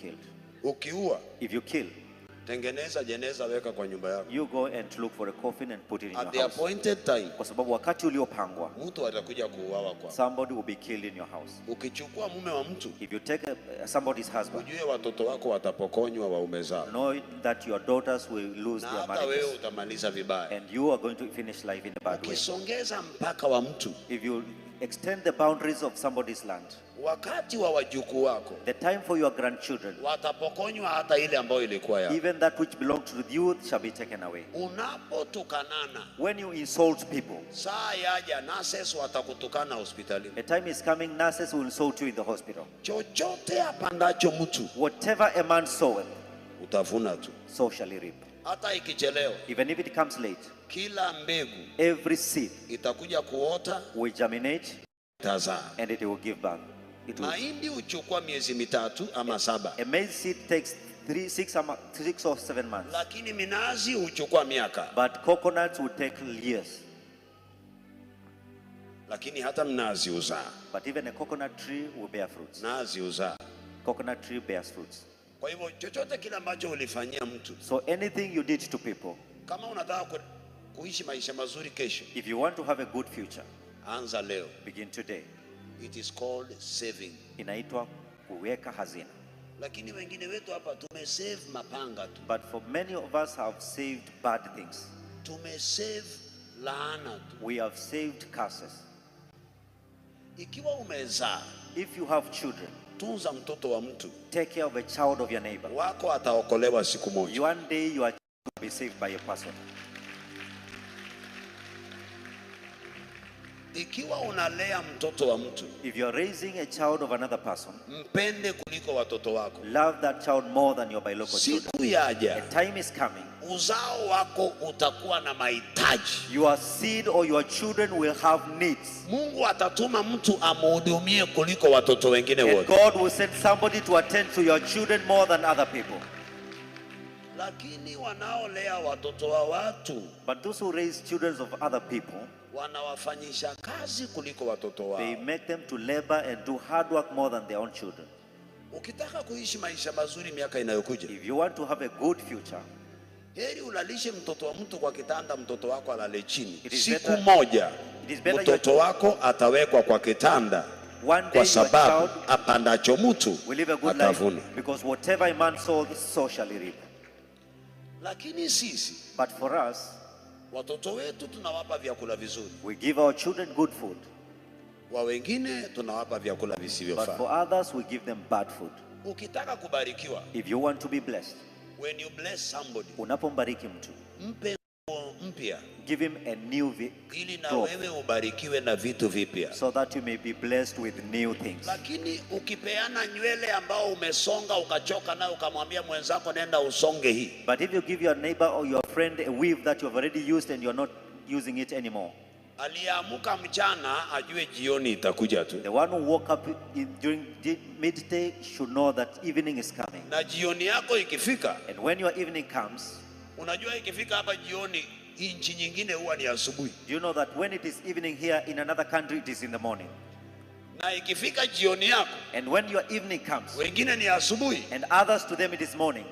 killed. Ukiua, if you kill, tengeneza jeneza, weka kwa nyumba yako. you go and look for a coffin and put it in At your the house. appointed time, Kwa sababu wakati uliopangwa, mtu atakuja kuuawa kwa. somebody will be killed in your house. Ukichukua mume wa mtu, If you take somebody's husband, ujue watoto wako watapokonywa waume zao. know that your daughters will lose Na their hata wewe marriages, utamaliza vibaya. and you are going to finish life in a bad way. Ukisongeza mpaka wa mtu, If you extend the boundaries of somebody's land, wakati wa wajukuu wako the time for your grandchildren, watapokonywa hata ile ambayo ilikuwa yao. even that which belongs to the youth shall be taken away. Unapotukanana, When you insult people, saa yaja nurses watakutukana hospitalini. a time is coming, nurses will insult you in the hospital. Chochote apandacho mtu, Whatever a man soweth, utavuna tu. so shall he reap. Hata ikichelewa, Even if it comes late, kila mbegu every seed itakuja kuota, will germinate itazaa. and it will give birth. It will. Mahindi huchukua miezi mitatu ama saba, A maize seed takes 6 or 7 months, lakini minazi huchukua miaka. but coconuts will take years. Lakini hata mnazi uzaa, But even a coconut tree will bear fruits. nazi uzaa. Coconut tree bears fruits. Kwa hivyo chochote kile ambacho ulifanyia mtu, So anything you did to people, kama unataka kuishi maisha mazuri kesho, if you want to have a good future, anza leo. begin today. It is called saving. Inaitwa kuweka hazina. Lakini wengine wetu hapa tumesave mapanga tu, But for many of us have saved bad things. tumesave laana tu. We have saved curses. Ikiwa umezaa, If you have children, tunza mtoto wa mtu take care of a child of your neighbor. wako, ataokolewa siku moja. One day you are to be saved by a person. Ikiwa unalea mtoto wa mtu, If you are raising a child of another person, mpende kuliko watoto wako. love that child more than your biological children. Siku A yaja, time is coming, uzao wako utakuwa na mahitaji. your seed or your children will have needs. Mungu atatuma mtu amhudumie kuliko watoto wengine And wote. God will send somebody to attend to your children more than other people. Lakini wanaolea watoto wa watu But those who raise children of other people, wanawafanyisha kazi kuliko watoto wao. they make them to labor and do hard work more than their own children. Ukitaka kuishi maisha mazuri miaka inayokuja, If you want to have a good future, heri ulalishe mtoto wa mtu kwa kitanda, mtoto wako alale chini. It is Siku better- moja it is better mtoto wako atawekwa kwa kitanda, one day kwa your sababu child apandacho mtu will live a good atavuna. life, because whatever a man sows, so shall he reap. Lakini sisi But for us, watoto wetu tunawapa vyakula vizuri, we give our children good food, wa wengine tunawapa vyakula but visivyofaa. for others we give them bad food. Ukitaka kubarikiwa, If you want to be blessed, when you bless somebody, unapombariki mtu, mpe nguo mpya give him a new ili na cloth, wewe ubarikiwe na vitu vipya. so that you may be blessed with new things. Lakini ukipeana nywele ambao umesonga ukachoka nayo, ukamwambia mwenzako nenda usonge hii, But if you give your neighbor or your friend a weave that you have already used and you're not using it anymore, aliyeamuka mchana ajue jioni itakuja tu, the one who woke up during midday should know that evening is coming. na jioni yako ikifika, And when your evening comes, unajua ikifika hapa jioni, hii nchi nyingine huwa ni asubuhi, do you know that when it is evening here in another country, it is in the morning? na ikifika jioni yako, And when your evening comes, wengine ni asubuhi, and others to them it is morning,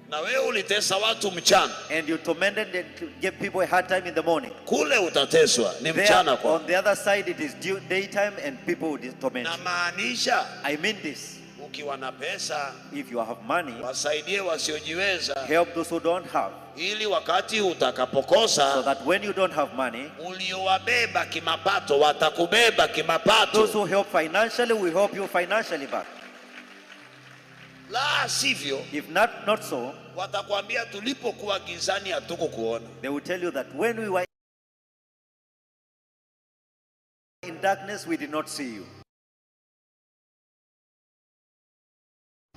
na wewe ulitesa watu mchana, and you tormented and gave people a hard time in the morning, kule utateswa ni there mchana kwa. on the other side it is daytime and people will torment Na you. maanisha I mean this, ukiwa na pesa, if you have money, wasaidie wasiojiweza, help those who don't have, ili wakati so utakapokosa, that when you don't have money, uliowabeba kimapato watakubeba those kimapato. who help financially will help you financially back. La sivyo, If not so, watakwambia tulipokuwa gizani hatukukuona. they will tell you that when we were in darkness, we did not see you.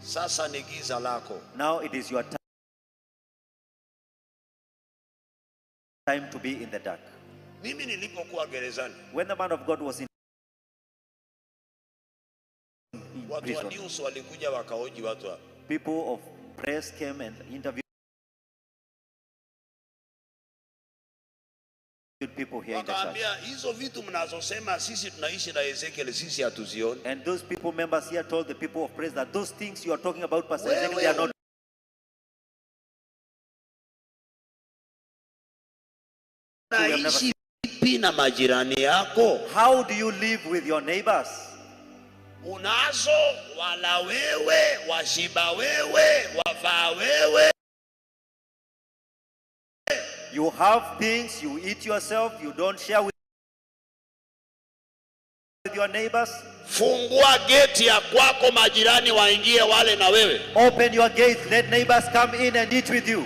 Sasa ni giza lako. Now it is your time to be in the dark. Mimi nilipokuwa gerezani, When the man of God was in watu wa prison, news walikuja wakaoji watu hapa. people of press came and interviewed people here in the church. Wakaambia hizo vitu mnazosema sisi tunaishi na Ezekiel, sisi hatuzioni. And those people members here told the people of praise that those things you are talking about, Pastor Ezekiel, they are not. Naishi vipi na majirani yako? How do you live with your neighbors? Unazo, wala wewe, washiba wewe, wavaa wewe. You have things, you eat yourself, you don't share with your neighbors. Fungua geti ya kwako, majirani waingie wale na wewe. Open your gates, let neighbors come in and eat with you.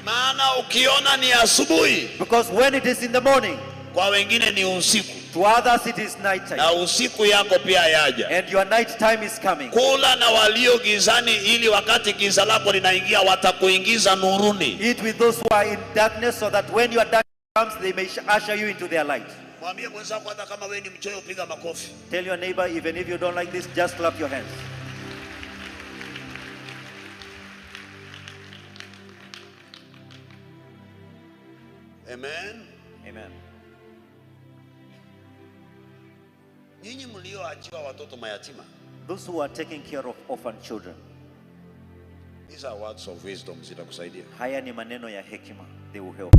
Maana ukiona ni asubuhi, Because when it is in the morning, kwa wengine ni usiku. to others it is night time. Na usiku yako pia yaja. And your night time is coming. Kula na walio gizani, ili wakati giza lako linaingia watakuingiza nuruni. Eat with those who are in darkness, so that when your darkness comes, they may usher you into their light. Mwambie mwenzako hata kama wewe ni mchoyo, piga makofi. Tell your neighbor, even if you don't like this, just clap your hands. Amen. Amen. Nyinyi mlioachiwa watoto mayatima, Those who are taking care of orphan children, these are words of wisdom, zitakusaidia. haya ni maneno ya hekima. They will help.